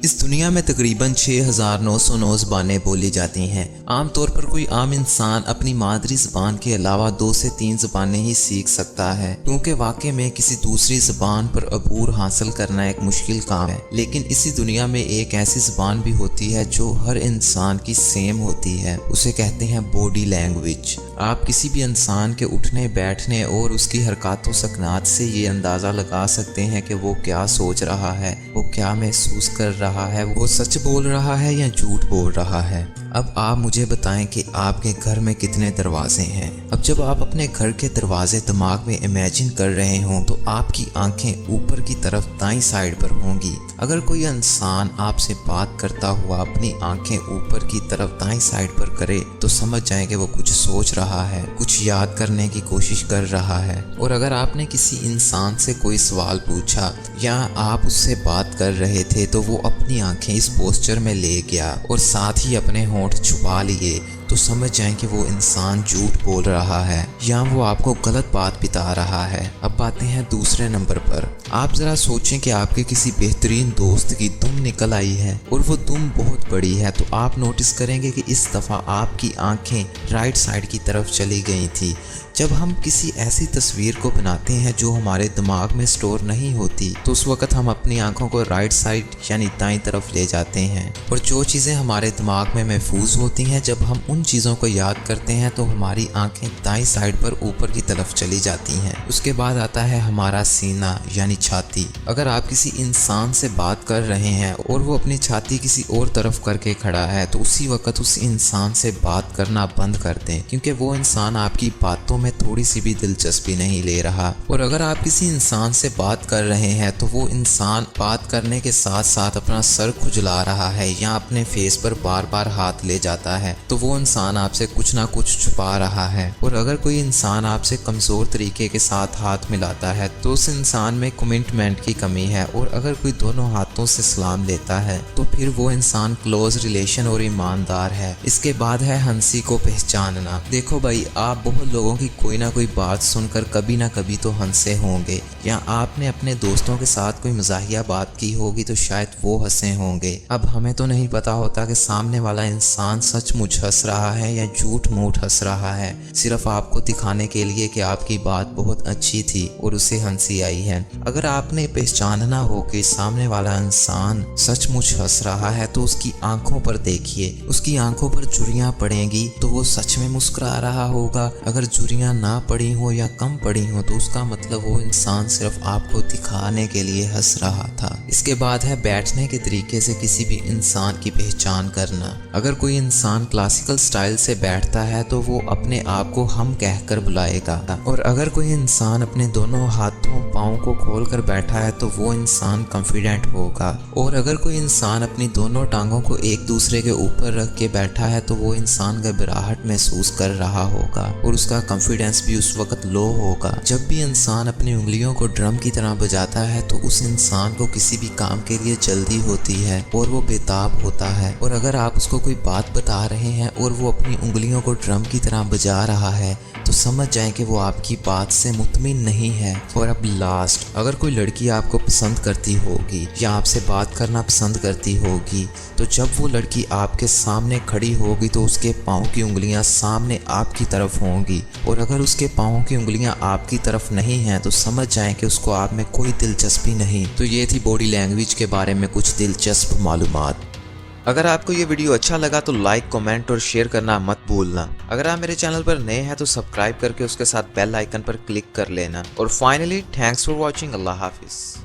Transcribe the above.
इस दुनिया में तकरीबन 6,909 ज़बानें बोली जाती हैं। आम तौर पर कोई आम इंसान अपनी मादरी ज़बान के अलावा 2 से 3 ज़बानें ही सीख सकता है, क्योंकि वाकई में किसी दूसरी ज़बान पर अबूर हासिल करना एक मुश्किल काम है। लेकिन इसी दुनिया में एक ऐसी ज़बान भी होती है जो हर इंसान की सेम होती है, उसे कहते हैं बॉडी लैंग्वेज। आप किसी भी इंसान के उठने बैठने और उसकी हरकतों सकनात से ये अंदाज़ा लगा सकते हैं कि वो क्या सोच रहा है, वो क्या महसूस कर रहा है, वो सच बोल रहा है या झूठ बोल रहा है। अब आप मुझे बताएं कि आपके घर में कितने दरवाजे हैं। अब जब आप अपने घर के दरवाजे दिमाग में इमेजिन कर रहे हों तो आपकी आंखें ऊपर की तरफ दाईं साइड पर होंगी। अगर कोई इंसान आपसे बात करता हुआ अपनी आंखें ऊपर की तरफ दाईं साइड पर करे तो समझ जाएं कि वो कुछ सोच रहा है, कुछ याद करने की कोशिश कर रहा है। और अगर आपने किसी इंसान से कोई सवाल पूछा या आप उससे बात कर रहे थे तो वो अपनी आंखें इस पोस्चर में ले गया और साथ ही अपने होंठ छुपा लिए, तो समझ जाएं कि वो इंसान झूठ बोल रहा है या वो आपको गलत बात बता रहा है। अब आते हैं दूसरे नंबर पर। आप ज़रा सोचें कि आपके किसी बेहतरीन दोस्त की दुम निकल आई है और वो दुम बहुत बड़ी है, तो आप नोटिस करेंगे कि इस दफ़ा आपकी आंखें राइट साइड की तरफ चली गई थी। जब हम किसी ऐसी तस्वीर को बनाते हैं जो हमारे दिमाग में स्टोर नहीं होती तो उस वक़्त हम अपनी आंखों को राइट साइड यानी दाईं तरफ ले जाते हैं, और जो चीज़ें हमारे दिमाग में महफूज होती हैं जब हम उन चीज़ों को याद करते हैं तो हमारी आंखें दाईं साइड पर ऊपर की तरफ चली जाती हैं। उसके बाद आता है हमारा सीना यानी छाती। अगर आप किसी इंसान से बात कर रहे हैं और वो अपनी छाती किसी और तरफ करके खड़ा है तो उसी वक़्त उस इंसान से बात करना बंद कर दें, क्योंकि वो इंसान आपकी बातों में थोड़ी सी भी दिलचस्पी नहीं ले रहा। और अगर आप किसी इंसान से बात कर रहे हैं तो वो इंसान बात करने के साथ साथ अपना सर खुजला रहा है या अपने फेस पर बार बार हाथ ले जाता है, तो वो इंसान आपसे कुछ ना कुछ छुपा रहा है। और अगर कोई इंसान आपसे कमज़ोर तरीके के साथ हाथ मिलाता है तो उस इंसान में कमिटमेंट की कमी है। और अगर कोई दोनों हाथों से सलाम देता है तो फिर वो इंसान क्लोज रिलेशन और ईमानदार है। इसके बाद है हंसी को पहचानना। देखो भाई, आप बहुत लोगों की कोई ना कोई बात सुनकर कभी ना कभी तो हंसे होंगे, या आपने अपने दोस्तों के साथ कोई मज़ाहिया बात की होगी तो शायद वो हंसे होंगे। अब हमें तो नहीं पता होता कि सामने वाला इंसान सचमुच हंस रहा है या झूठ मूठ हंस रहा है, सिर्फ आपको दिखाने के लिए कि आपकी बात बहुत अच्छी थी और उसे हंसी आई है। अगर आपने पहचानना हो कि सामने वाला इंसान सचमुच हंस रहा है तो उसकी आंखों पर देखिए, उसकी आंखों पर झुर्रियाँ पड़ेंगी तो वो सच में मुस्कुरा रहा होगा। अगर झुर्रियाँ ना पड़ी हो या कम पड़ी हो तो उसका मतलब वो इंसान सिर्फ आपको दिखाने के लिए हंस रहा था। इसके बाद है बैठने के तरीके से किसी भी इंसान की पहचान करना। अगर कोई इंसान क्लासिकल स्टाइल से बैठता है तो वो अपने आप को हम कहकर बुलाएगा, और अगर कोई इंसान अपने दोनों हाथों पाँव को खोल कर बैठा है तो वो इंसान कॉन्फिडेंट होगा। और अगर कोई इंसान अपनी दोनों टांगों को एक दूसरे के ऊपर रख के बैठा है तो वो इंसान घबराहट महसूस कर रहा होगा और उसका कॉन्फिडेंस भी उस वक्त लो होगा। जब भी इंसान अपनी उंगलियों को ड्रम की तरह बजाता है तो उस इंसान को किसी भी काम के लिए जल्दी होती है और वो बेताब होता है। और अगर आप उसको कोई बात बता रहे हैं और वो अपनी उंगलियों को ड्रम की तरह बजा रहा है तो समझ जाएं कि वो आपकी बात से मुतमिन नहीं है। और अब लास्ट, अगर कोई लड़की आपको पसंद करती होगी या आपसे बात करना पसंद करती होगी तो जब वो लड़की आपके सामने खड़ी होगी तो उसके पाँव की उंगलियां सामने आपकी तरफ होंगी, और अगर उसके पाँव की उंगलियां आपकी तरफ नहीं हैं तो समझ जाएं कि उसको आप में कोई दिलचस्पी नहीं। तो ये थी बॉडी लैंग्वेज के बारे में कुछ दिलचस्प मालूमात। अगर आपको ये वीडियो अच्छा लगा तो लाइक, कमेंट और शेयर करना मत भूलना। अगर आप मेरे चैनल पर नए हैं तो सब्सक्राइब करके उसके साथ बेल आइकन पर क्लिक कर लेना। और फाइनली, थैंक्स फॉर वॉचिंग। अल्लाह हाफिज़।